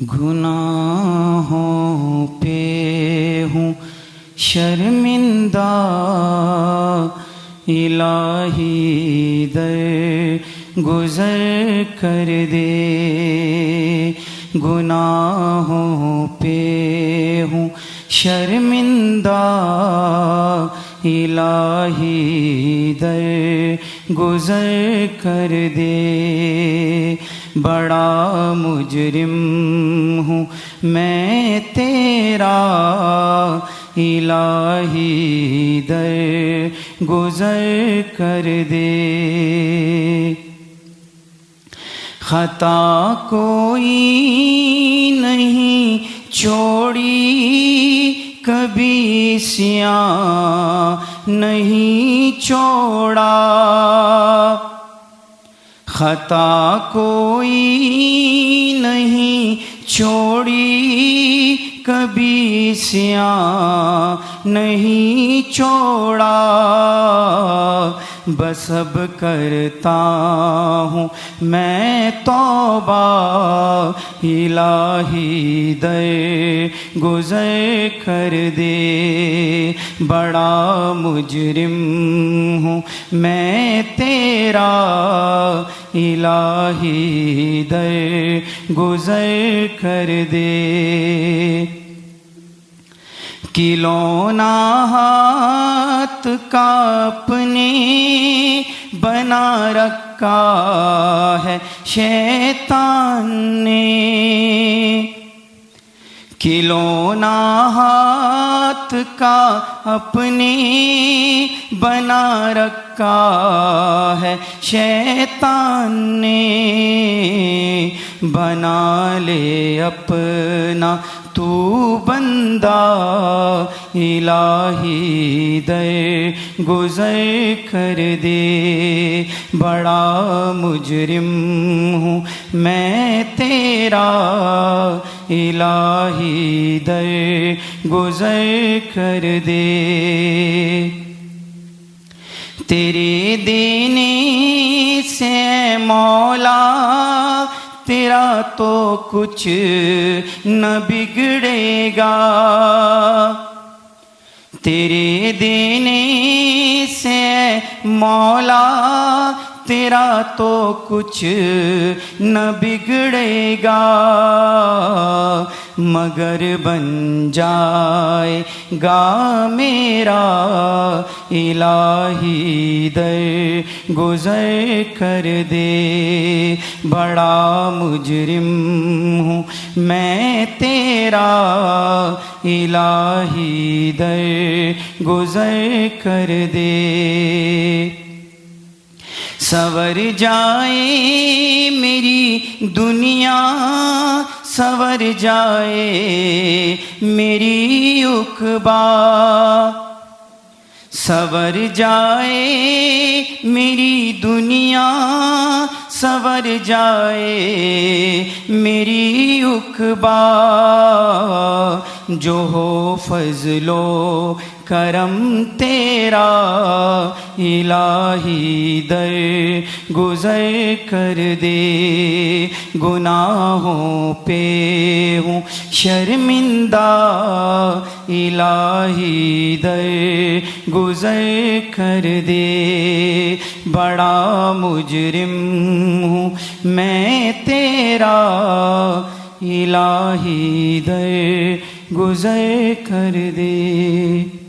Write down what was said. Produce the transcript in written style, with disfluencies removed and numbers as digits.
گناہوں پہ ہوں شرمندہ، الہی در گزر کر دے۔ گناہوں پہ ہوں شرمندہ، الہی در گزر کر دے۔ بڑا مجرم ہوں میں تیرا، الہی در گزر کر دے۔ خطا کوئی نہیں چھوڑی کبھی، سیاہ نہیں چھوڑا۔ خطا کوئی نہیں چھوڑی کبھی، سیاہ نہیں چھوڑا۔ بس اب کرتا ہوں میں توبہ، الہی در گزر کر دے۔ بڑا مجرم ہوں میں تیرا، الہی در گزر کر دے۔ کھلونا ہاتھ کا اپنے بنا رکھا ہے شیطان نے۔ کھلونا ہاتھ کا اپنے بنا رکھا ہے شیطان نے۔ بنا لے اپنا تو بندہ، الہی در گزر کر دے۔ بڑا مجرم ہوں میں تیرا، الہی در گزر کر دے۔ تیرے دینے سے مولا تیرا تو کچھ نہ بگڑے گا۔ تیرے دینے سے مولا تیرا تو کچھ نہ بگڑے گا، مگر بن جائے گا میرا، الہی در گزر کر دے۔ بڑا مجرم ہوں میں تیرا، الہی در گزر کر دے۔ سنور جائے میری دنیا، سنور جائے میری عقبیٰ۔ سنور جائے میری دنیا، سنور جائے میری عقبیٰ۔ جو ہو فضل و کرم تیرا، الہی در گزر کر دے۔ گناہوں پہ ہوں شرمندہ، الہی در گزر کر دے۔ بڑا مجرم ہوں میں تیرا، الہی در گزر کر دے۔